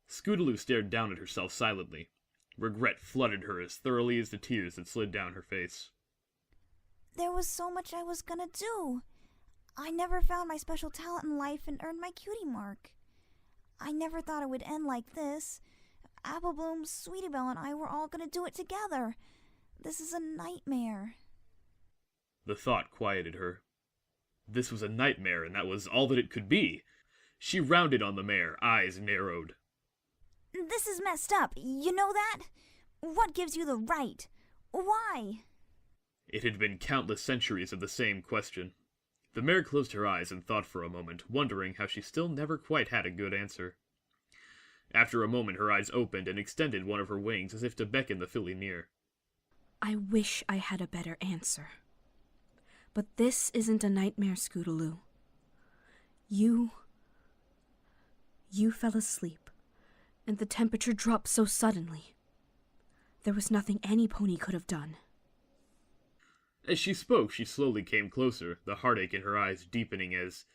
Scootaloo stared down at herself silently. Regret flooded her as thoroughly as the tears that slid down her face. There was so much I was gonna do. I never found my special talent in life and earned my cutie mark. I never thought it would end like this. Applebloom, Sweetie Belle, and I were all gonna do it together. This is a nightmare. The thought quieted her. This was a nightmare, and that was all that it could be. She rounded on the mare, eyes narrowed. This is messed up, you know that? What gives you the right? Why? It had been countless centuries of the same question. The mare closed her eyes and thought for a moment, wondering how she still never quite had a good answer. After a moment her eyes opened and extended one of her wings as if to beckon the filly near. I wish I had a better answer. But this isn't a nightmare, Scootaloo. You fell asleep, and the temperature dropped so suddenly. There was nothing any pony could have done. As she spoke, she slowly came closer, the heartache in her eyes deepening as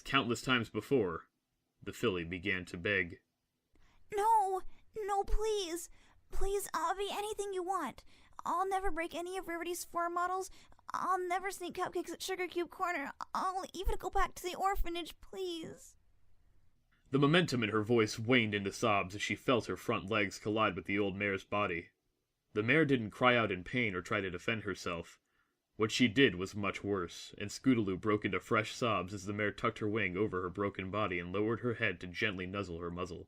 countless times before, the filly began to beg. No, please. Please, I'll be anything you want. I'll never break any of Rarity's floor models. I'll never sneak cupcakes at Sugar Cube Corner. I'll even go back to the orphanage, please. The momentum in her voice waned into sobs as she felt her front legs collide with the old mare's body. The mare didn't cry out in pain or try to defend herself. What she did was much worse, and Scootaloo broke into fresh sobs as the mare tucked her wing over her broken body and lowered her head to gently nuzzle her muzzle.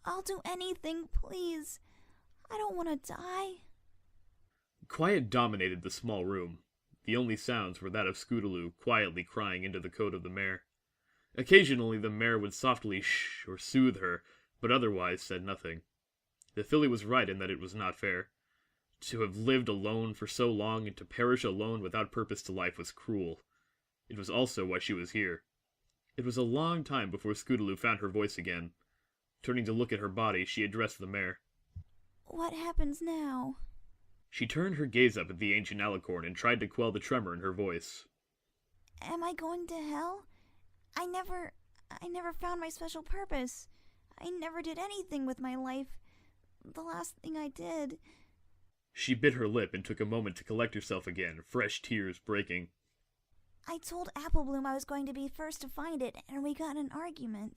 I'll do anything, please. I don't want to die. Quiet dominated the small room. The only sounds were that of Scootaloo quietly crying into the coat of the mare. Occasionally the mare would softly shh or soothe her, but otherwise said nothing. The filly was right in that it was not fair. To have lived alone for so long and to perish alone without purpose to life was cruel. It was also why she was here. It was a long time before Scootaloo found her voice again. Turning to look at her body, she addressed the mare. What happens now? She turned her gaze up at the ancient alicorn and tried to quell the tremor in her voice. Am I going to hell? I never found my special purpose. I never did anything with my life. The last thing I did... She bit her lip and took a moment to collect herself again, fresh tears breaking. I told Applebloom I was going to be first to find it, and we got in an argument.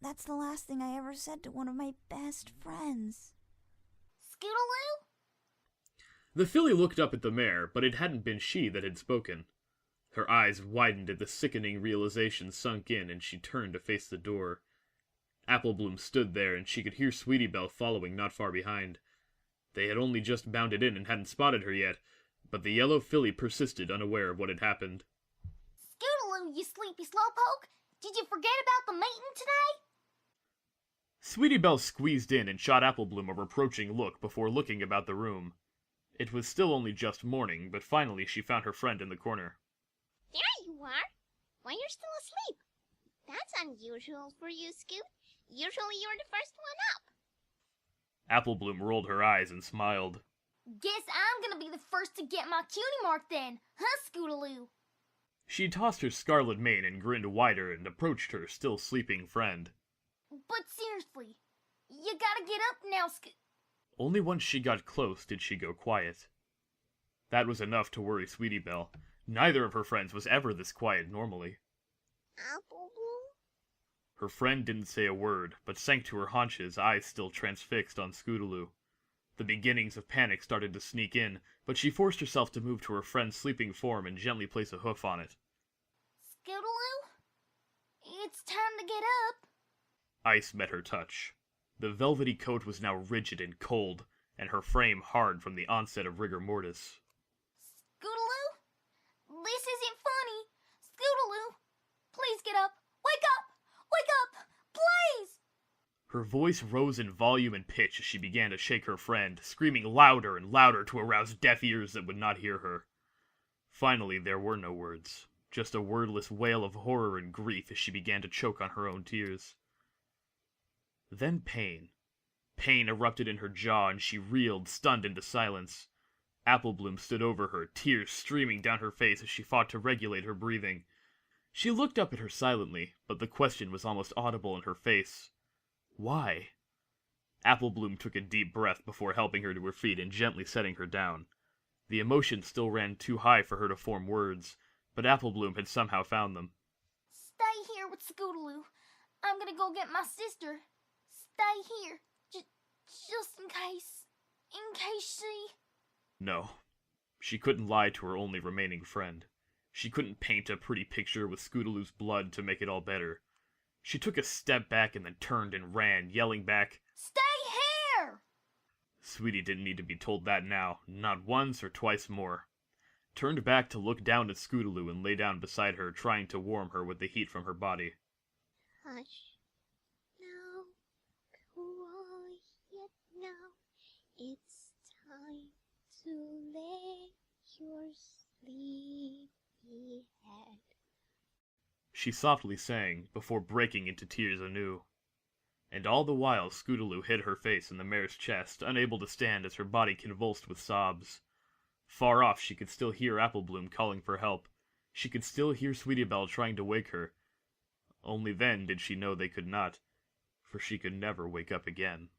That's the last thing I ever said to one of my best friends. Scootaloo? The filly looked up at the mare, but it hadn't been she that had spoken. Her eyes widened as the sickening realization sunk in, and she turned to face the door. Applebloom stood there, and she could hear Sweetie Belle following not far behind. They had only just bounded in and hadn't spotted her yet, but the yellow filly persisted, unaware of what had happened. Scootaloo, you sleepy slowpoke! Did you forget about the meeting today? Sweetie Belle squeezed in and shot Applebloom a reproaching look before looking about the room. It was still only just morning, but finally she found her friend in the corner. There you are! Why, you're still asleep. That's unusual for you, Scoot. Usually you're the first one up. Applebloom rolled her eyes and smiled. Guess I'm gonna be the first to get my cutie mark then, huh, Scootaloo? She tossed her scarlet mane and grinned wider and approached her still sleeping friend. But seriously, you gotta get up now, Only once she got close did she go quiet. That was enough to worry Sweetie Belle. Neither of her friends was ever this quiet normally. Applebloom? Her friend didn't say a word, but sank to her haunches, eyes still transfixed on Scootaloo. The beginnings of panic started to sneak in, but she forced herself to move to her friend's sleeping form and gently place a hoof on it. Scootaloo? It's time to get up. Ice met her touch. The velvety coat was now rigid and cold, and her frame hard from the onset of rigor mortis. Scootaloo? This isn't funny. Scootaloo, please get up. Wake up! Wake up! Please! Her voice rose in volume and pitch as she began to shake her friend, screaming louder and louder to arouse deaf ears that would not hear her. Finally, there were no words, just a wordless wail of horror and grief as she began to choke on her own tears. Then pain. Pain erupted in her jaw, and she reeled, stunned into silence. Applebloom stood over her, tears streaming down her face as she fought to regulate her breathing. She looked up at her silently, but the question was almost audible in her face. Why? Applebloom took a deep breath before helping her to her feet and gently setting her down. The emotion still ran too high for her to form words, but Applebloom had somehow found them. Stay here with Scootaloo. I'm gonna go get my sister. Stay here. Just in case. In case she... No. She couldn't lie to her only remaining friend. She couldn't paint a pretty picture with Scootaloo's blood to make it all better. She took a step back and then turned and ran, yelling back, Stay here! Sweetie didn't need to be told that now, not once or twice more. Turned back to look down at Scootaloo and lay down beside her, trying to warm her with the heat from her body. Hush. Now, quiet now. It's time to lay your sleepy head. She softly sang, before breaking into tears anew. And all the while Scootaloo hid her face in the mare's chest, unable to stand as her body convulsed with sobs. Far off she could still hear Applebloom calling for help. She could still hear Sweetie Belle trying to wake her. Only then did she know they could not, for she could never wake up again.